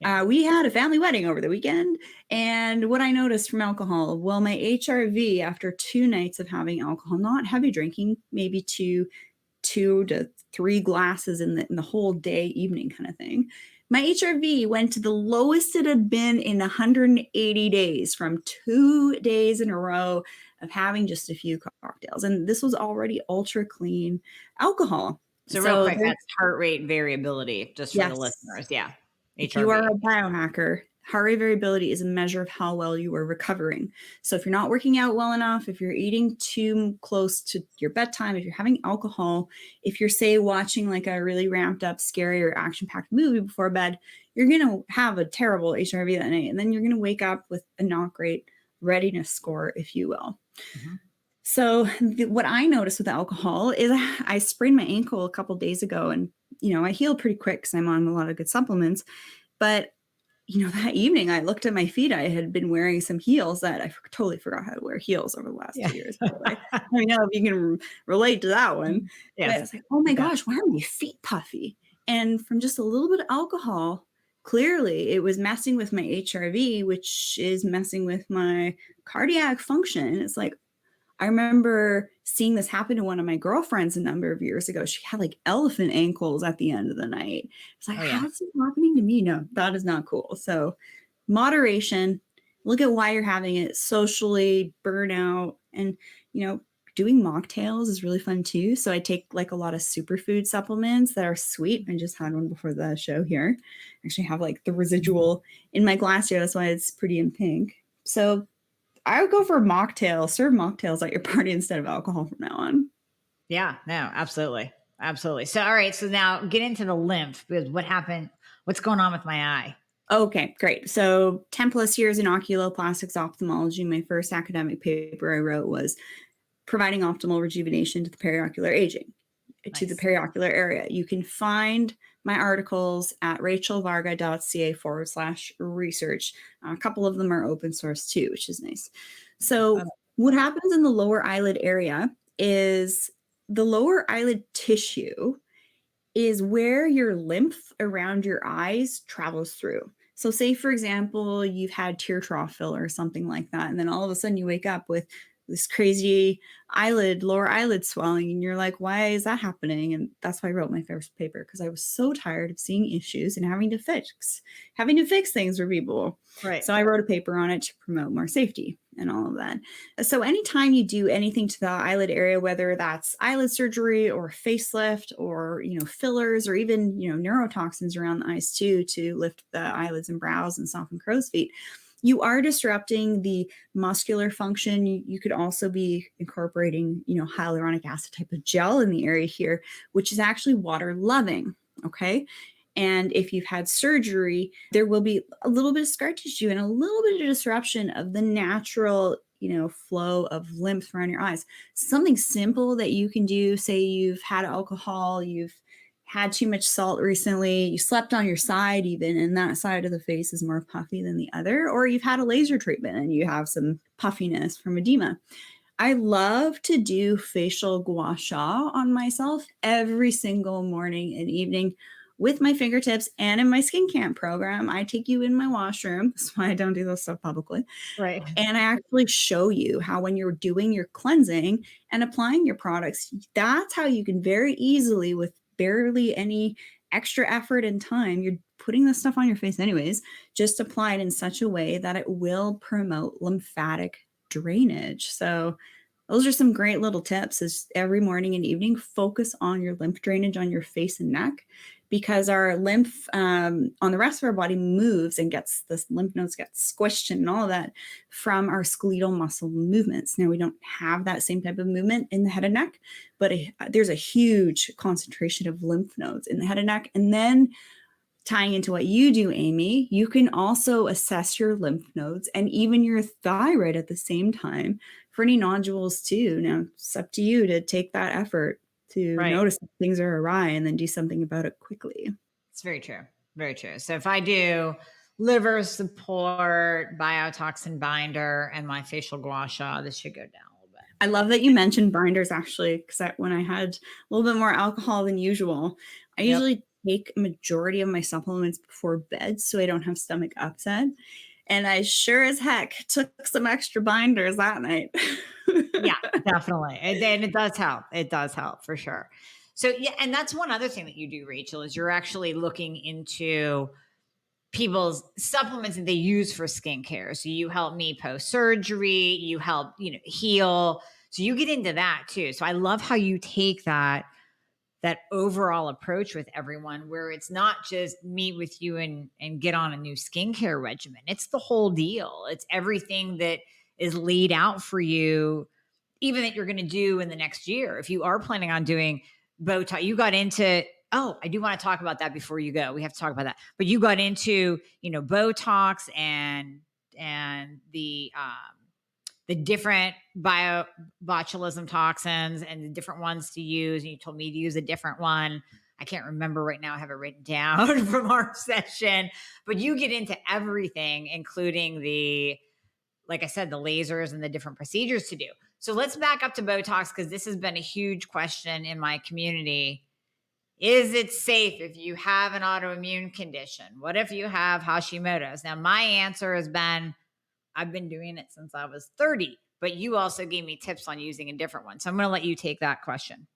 Yeah. We had a family wedding over the weekend. And what I noticed from alcohol, well, my HRV after 2 nights of having alcohol, not heavy drinking, maybe 2 to 3 glasses in the whole day, evening kind of thing. My HRV went to the lowest it had been in 180 days from 2 days in a row of having just a few cocktails. And this was already ultra clean alcohol.
So real quick, that's heart rate variability, just for the listeners. Yeah. HRV.
If you are a biohacker, heart rate variability is a measure of how well you are recovering. So if you're not working out well enough, if you're eating too close to your bedtime, if you're having alcohol, if you're, say, watching like a really ramped up, scary or action-packed movie before bed, you're going to have a terrible HRV that night. And then you're going to wake up with a not great readiness score, if you will. Mm-hmm. So what I noticed with alcohol is I sprained my ankle a couple of days ago, and I heal pretty quick because I'm on a lot of good supplements. But that evening I looked at my feet. I had been wearing some heels that I totally forgot how to wear heels over the last
Yeah.
2 years. By the way, I don't know if you can relate to that one. But I
Yes.
was like, oh my
Yeah.
gosh, why are my feet puffy? And from just a little bit of alcohol, clearly it was messing with my HRV, which is messing with my cardiac function. It's like, I remember seeing this happen to one of my girlfriends a number of years ago. She had like elephant ankles at the end of the night. It's like,
Oh yeah.
how's this happening to me? No, that is not cool. So, moderation, look at why you're having it socially, burnout, and, doing mocktails is really fun too. So, I take like a lot of superfood supplements that are sweet. I just had one before the show here. I actually have like the residual in my glass here. That's why it's pretty in pink. So, I would go for mocktails, serve mocktails at your party instead of alcohol from now on.
Yeah, no, absolutely. Absolutely. So, all right. So now get into the lymph because what happened? What's going on with my eye?
Okay, great. So 10 plus years in oculoplastics ophthalmology. My first academic paper I wrote was providing optimal rejuvenation to the periocular aging, to the
Nice.
periocular area. You can find my articles at rachelvarga.ca/research. A couple of them are open source too, which is nice. So, what happens in the lower eyelid area is the lower eyelid tissue is where your lymph around your eyes travels through. So, say for example, you've had tear trough filler or something like that, and then all of a sudden you wake up with this crazy lower eyelid swelling, and you're like, why is that happening? And that's why I wrote my first paper, because I was so tired of seeing issues and having to fix things for people.
Right.
So I wrote a paper on it to promote more safety and all of that. So anytime you do anything to the eyelid area, whether that's eyelid surgery or facelift or, fillers or even, neurotoxins around the eyes too, to lift the eyelids and brows and soften crow's feet, you are disrupting the muscular function. You could also be incorporating, hyaluronic acid type of gel in the area here, which is actually water loving. Okay. And if you've had surgery, there will be a little bit of scar tissue and a little bit of disruption of the natural, flow of lymph around your eyes. Something simple that you can do, say you've had alcohol, you've had too much salt recently, you slept on your side even, and that side of the face is more puffy than the other, or you've had a laser treatment and you have some puffiness from edema. I love to do facial gua sha on myself every single morning and evening with my fingertips, and in my skin camp program, I take you in my washroom. That's why I don't do this stuff publicly.
Right.
And I actually show you how, when you're doing your cleansing and applying your products, that's how you can very easily, with barely any extra effort and time, you're putting this stuff on your face anyways, just apply it in such a way that it will promote lymphatic drainage. So those are some great little tips. Is every morning and evening, focus on your lymph drainage on your face and neck, because our lymph on the rest of our body moves and gets this lymph nodes get squished and all of that from our skeletal muscle movements. Now, we don't have that same type of movement in the head and neck, but there's a huge concentration of lymph nodes in the head and neck. And then, tying into what you do, Amie, you can also assess your lymph nodes and even your thyroid at the same time for any nodules too. Now, it's up to you to take that effort to
Right.
notice that things are awry and then do something about it quickly.
It's very true. Very true. So if I do liver support, biotoxin binder, and my facial gua sha, this should go down a little bit.
I love that you mentioned binders, actually, because when I had a little bit more alcohol than usual, I
Yep.
usually take a majority of my supplements before bed so I don't have stomach upset. And I sure as heck took some extra binders that night.
Yeah, definitely. And it does help. It does help for sure. So yeah, and that's one other thing that you do, Rachel, is you're actually looking into people's supplements that they use for skincare. So you help me post surgery, you help, heal. So you get into that too. So I love how you take that overall approach with everyone, where it's not just meet with you and get on a new skincare regimen. It's the whole deal. It's everything that is laid out for you, even that you're going to do in the next year. If you are planning on doing Botox, you got into, oh, I do want to talk about that before you go. We have to talk about that. But you got into, Botox and the different botulism toxins and the different ones to use. And you told me to use a different one. I can't remember right now. I have it written down from our session, but you get into everything, including like I said, the lasers and the different procedures to do. So let's back up to Botox because this has been a huge question in my community. Is it safe if you have an autoimmune condition? What if you have Hashimoto's? Now, my answer has been I've been doing it since I was 30, but you also gave me tips on using a different one. So I'm going to let you take that question.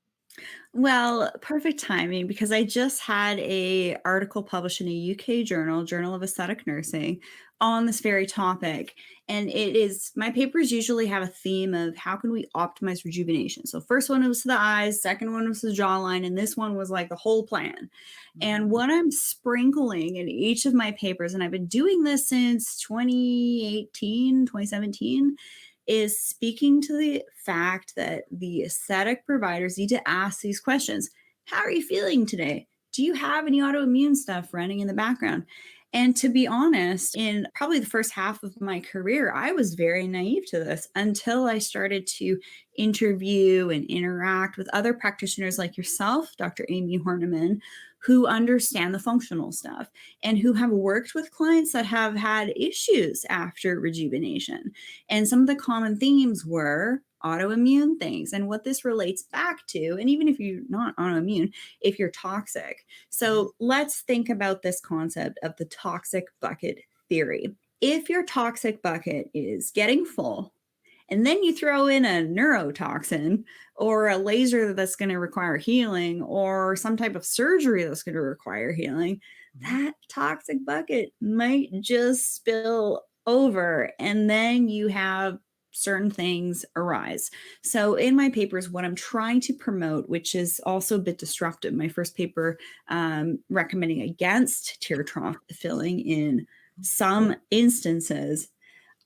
Well, perfect timing because I just had a article published in a UK journal, Journal of Aesthetic Nursing, on this very topic. And it is my papers usually have a theme of how can we optimize rejuvenation. So first one was to the eyes, second one was the jawline, and this one was like the whole plan. And what I'm sprinkling in each of my papers, and I've been doing this since 2018, 2017, is speaking to the fact that the aesthetic providers need to ask these questions. How are you feeling today? Do you have any autoimmune stuff running in the background? And to be honest, in probably the first half of my career, I was very naive to this until I started to interview and interact with other practitioners like yourself, Dr. Amie Hornaman, who understand the functional stuff and who have worked with clients that have had issues after rejuvenation. And some of the common themes were autoimmune things and what this relates back to. And even if you're not autoimmune, if you're toxic. So let's think about this concept of the toxic bucket theory. If your toxic bucket is getting full, and then you throw in a neurotoxin or a laser that's going to require healing or some type of surgery that's going to require healing, that toxic bucket might just spill over. And then you have certain things arise. So in my papers, what I'm trying to promote, which is also a bit disruptive, my first paper recommending against tear trough filling in some instances,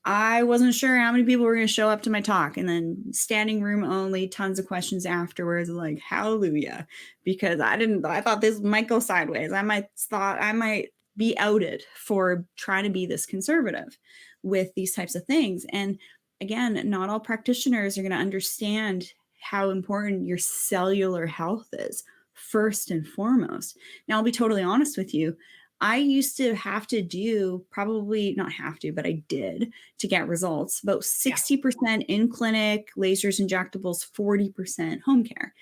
I wasn't sure how many people were going to show up to my talk, and then standing room only, tons of questions afterwards, like hallelujah, because I thought this might go sideways. Thought I might be outed for trying to be this conservative with these types of things. And again, not all practitioners are going to understand how important your cellular health is first and foremost. Now, I'll be totally honest with you. I used to have to do probably not have to, but I did to get results about 60% in clinic, lasers, injectables, 40% home care.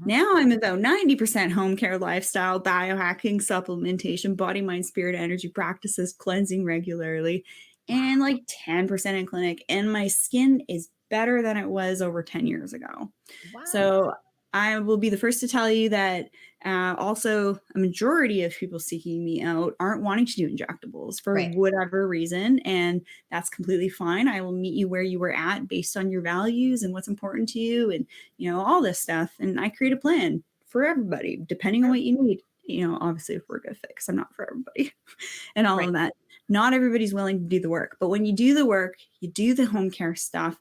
Now I'm about 90% home care lifestyle, biohacking, supplementation, body, mind, spirit, energy practices, cleansing regularly, and like 10% in clinic. And my skin is better than it was over 10 years ago.
Wow.
So I will be the first to tell you that also a majority of people seeking me out aren't wanting to do injectables for whatever reason. And that's completely fine. I will meet you where you were at based on your values and what's important to you and, all this stuff. And I create a plan for everybody, depending on what you need. Obviously if we're a good fit, because I'm not for everybody and all of that. Not everybody's willing to do the work. But when you do the work, you do the home care stuff,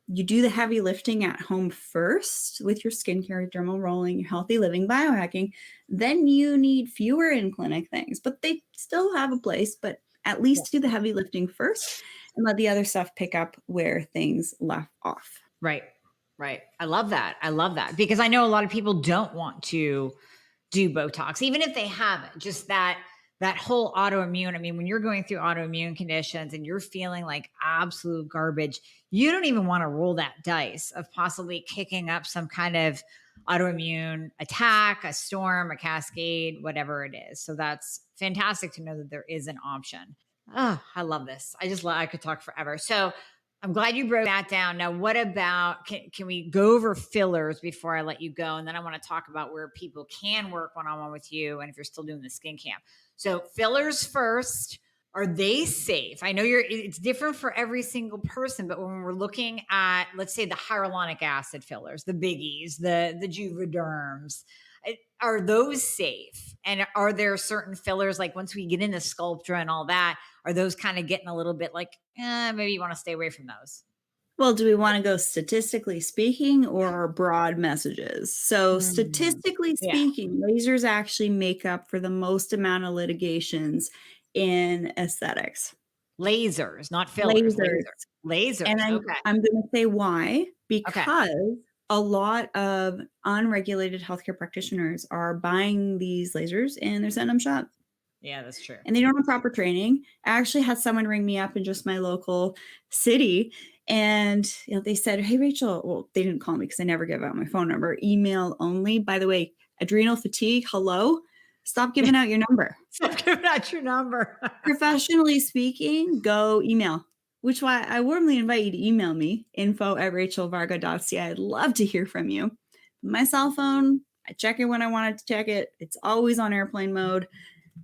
you do the heavy lifting at home first with your skincare, dermal rolling, your healthy living, biohacking, then you need fewer in-clinic things, but they still have a place, but at least do the heavy lifting first and let the other stuff pick up where things left off.
Right. I love that because I know a lot of people don't want to do Botox, even if they haven't, just that whole autoimmune. I mean, when you're going through autoimmune conditions and you're feeling like absolute garbage, you don't even want to roll that dice of possibly kicking up some kind of autoimmune attack, a storm, a cascade, whatever it is. So that's fantastic to know that there is an option. Oh, I love this. I could talk forever. So I'm glad you broke that down. Now, what about, can we go over fillers before I let you go? And then I want to talk about where people can work one-on-one with you and if you're still doing the skin camp. So fillers first, are they safe? I know it's different for every single person, but when we're looking at, let's say the hyaluronic acid fillers, the biggies, the Juvederms, are those safe? And are there certain fillers, like once we get into Sculptra and all that, are those kind of getting a little bit like, maybe you want to stay away from those?
Well, do we want to go statistically speaking or broad messages? So statistically speaking, lasers actually make up for the most amount of litigations in aesthetics.
Lasers, not fillers. Lasers.
And I'm going to say why. Because A lot of unregulated healthcare practitioners are buying these lasers and they're setting them shop.
Yeah, that's true.
And they don't have proper training. I actually had someone ring me up in just my local city, and they said, "Hey, Rachel." Well, they didn't call me because I never give out my phone number. Email only. By the way, adrenal fatigue. Hello, stop giving out your number.
Stop giving out your number.
Professionally speaking, go email. Which why I warmly invite you to email me, info@rachelvarga.ca. I'd love to hear from you. My cell phone, I check it when I want to check it. It's always on airplane mode.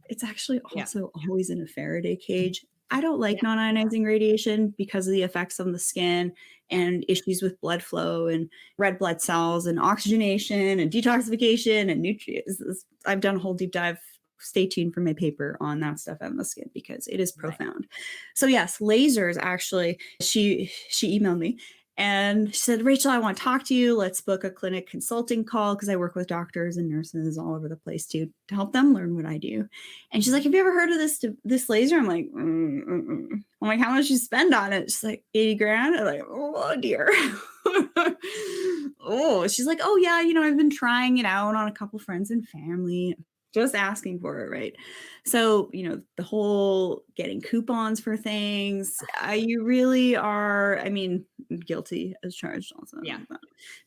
It's actually
Yeah.
also always in a Faraday cage. I don't like
Yeah.
non-ionizing radiation because of the effects on the skin and issues with blood flow and red blood cells and oxygenation and detoxification and nutrients. I've done a whole deep dive. Stay tuned for my paper on that stuff on the skin because it is
Right.
profound. So yes, lasers actually, she emailed me and she said, "Rachel, I want to talk to you. Let's book a clinic consulting call," because I work with doctors and nurses all over the place too, to help them learn what I do. And she's like, "Have you ever heard of this laser?" I'm like, I'm like, "How much you spend on it?" She's like, 80 grand. I'm like, "Oh dear." Oh, she's like, "Oh yeah, I've been trying it out on a couple friends and family, just asking for it," right? So, the whole getting coupons for things, you really are, I mean, guilty as charged also.
Yeah.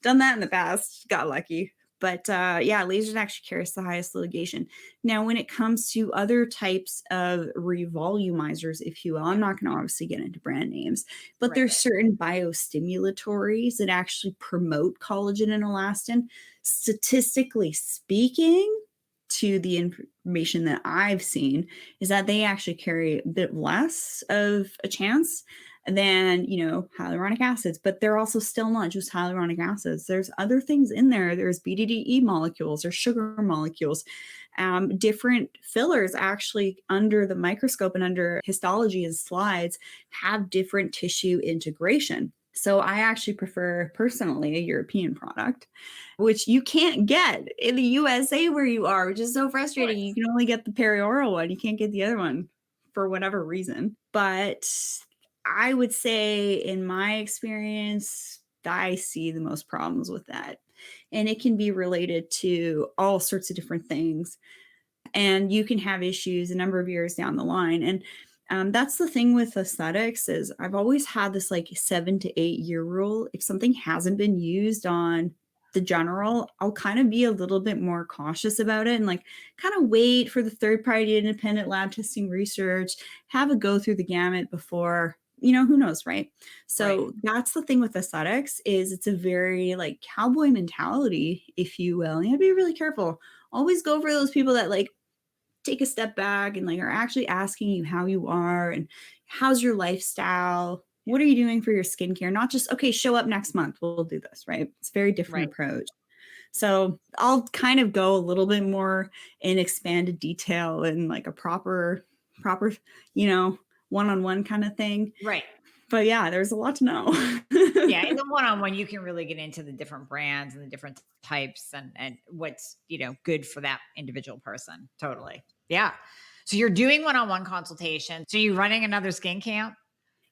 Done that in the past, got lucky. But yeah, lasers actually carries the highest litigation. Now, when it comes to other types of revolumizers, if you will, I'm not going to obviously get into brand names, but
Right.
there's certain biostimulatories that actually promote collagen and elastin. Statistically speaking, to the information that I've seen, is that they actually carry a bit less of a chance than, hyaluronic acids, but they're also still not just hyaluronic acids. There's other things in there. There's BDDE molecules or sugar molecules, different fillers actually under the microscope and under histology and slides have different tissue integration. So I actually prefer personally a European product, which you can't get in the USA where you are, which is so frustrating. You can only get the perioral one. You can't get the other one for whatever reason. But I would say in my experience, I see the most problems with that. And it can be related to all sorts of different things. And you can have issues a number of years down the line. And that's the thing with aesthetics is I've always had this like 7 to 8 year rule. If something hasn't been used on the general, I'll kind of be a little bit more cautious about it and like kind of wait for the third party independent lab testing research, have a go through the gamut before, who knows, right? So that's the thing with aesthetics is it's a very like cowboy mentality, if you will. You have to be really careful. Always go for those people that like take a step back and like are actually asking you how you are and how's your lifestyle, what are you doing for your skincare, not just okay, show up next month, we'll do this, right? It's a very different approach. So I'll kind of go a little bit more in expanded detail and like a proper one-on-one kind of thing.
Right.
But yeah, there's a lot to know.
Yeah, in the one-on-one, you can really get into the different brands and the different types and what's, good for that individual person. Totally. Yeah. So you're doing one-on-one consultation. So you're running another skin camp?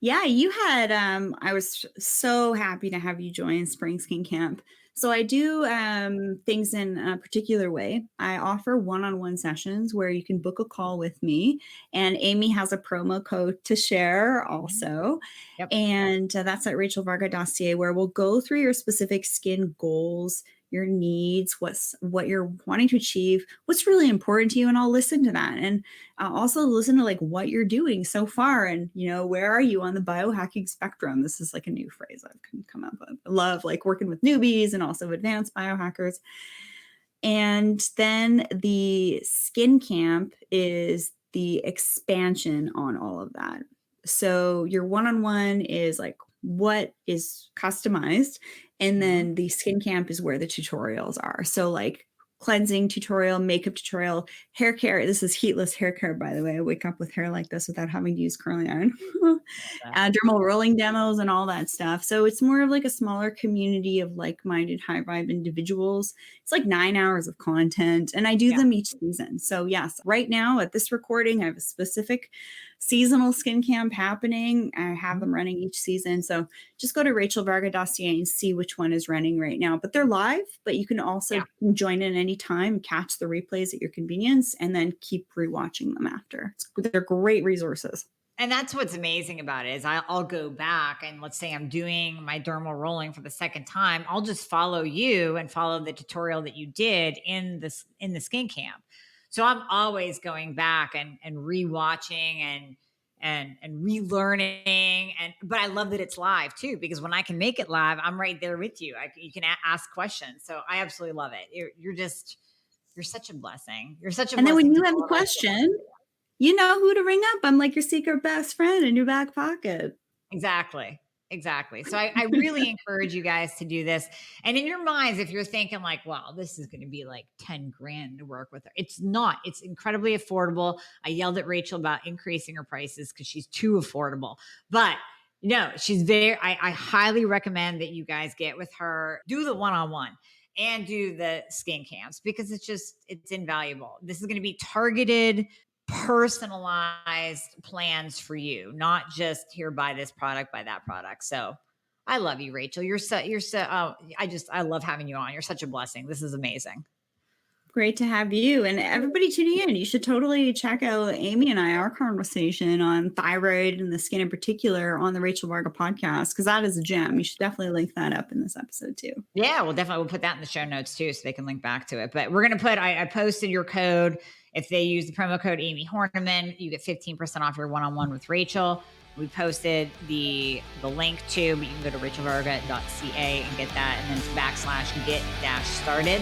Yeah, you had I was so happy to have you join Spring Skin Camp. So I do things in a particular way. I offer one-on-one sessions where you can book a call with me, and Amie has a promo code to share also.
Yep.
And that's at rachelvarga.ca, where we'll go through your specific skin goals, your needs, what you're wanting to achieve, what's really important to you, and I'll listen to that. And also listen to like what you're doing so far and where are you on the biohacking spectrum. This is like a new phrase I've come up with. I love like working with newbies and also advanced biohackers. And then the skin camp is the expansion on all of that. So your one-on-one is like what is customized, and then the skin camp is where the tutorials are. So like cleansing tutorial, makeup tutorial, hair care. This is heatless hair care, by the way. I wake up with hair like this without having to use curling iron. Dermal rolling demos and all that stuff. So it's more of like a smaller community of like-minded, high vibe individuals. It's like 9 hours of content, and I do them each season. So yes, right now at this recording, I have a specific seasonal skin camp happening. I have them running each season. So just go to rachelvarga.ca and see which one is running right now. But they're live, but you can also join in anytime, catch the replays at your convenience, and then keep rewatching them after. They're great resources.
And that's what's amazing about it is I'll go back and let's say I'm doing my dermal rolling for the second time. I'll just follow you and follow the tutorial that you did in the skin camp. So I'm always going back and rewatching and relearning. But I love that it's live too, because when I can make it live, I'm right there with you. You can ask questions. So I absolutely love it. You're such a blessing. You're such a blessing.
And then when you have a question, you know who to ring up. I'm like your secret best friend in your back pocket.
Exactly. So I really encourage you guys to do this. And in your minds, if you're thinking like, wow, this is going to be like 10 grand to work with her. It's not. It's incredibly affordable. I yelled at Rachel about increasing her prices because she's too affordable. But no, she's I highly recommend that you guys get with her, do the one-on-one and do the skin camps because it's invaluable. This is going to be targeted, personalized plans for you, not just here, buy this product, buy that product. So I love you, Rachel. I love having you on. You're such a blessing. This is amazing.
Great to have you and everybody tuning in. You should totally check out Amie and our conversation on thyroid and the skin in particular on the Rachel Varga podcast, because that is a gem. You should definitely link that up in this episode too.
Yeah, we'll put that in the show notes too, so they can link back to it. But we're going to I posted your code. If they use the promo code Amie Hornaman, you get 15% off your one-on-one with Rachel. We posted the link too, but you can go to rachelvarga.ca and get that, and then it's /get-started.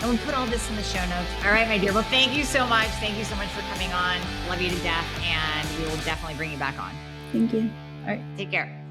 And we put all this in the show notes. All right, my dear. Well, thank you so much. Thank you so much for coming on. Love you to death, and we will definitely bring you back on.
Thank you.
All right, take care.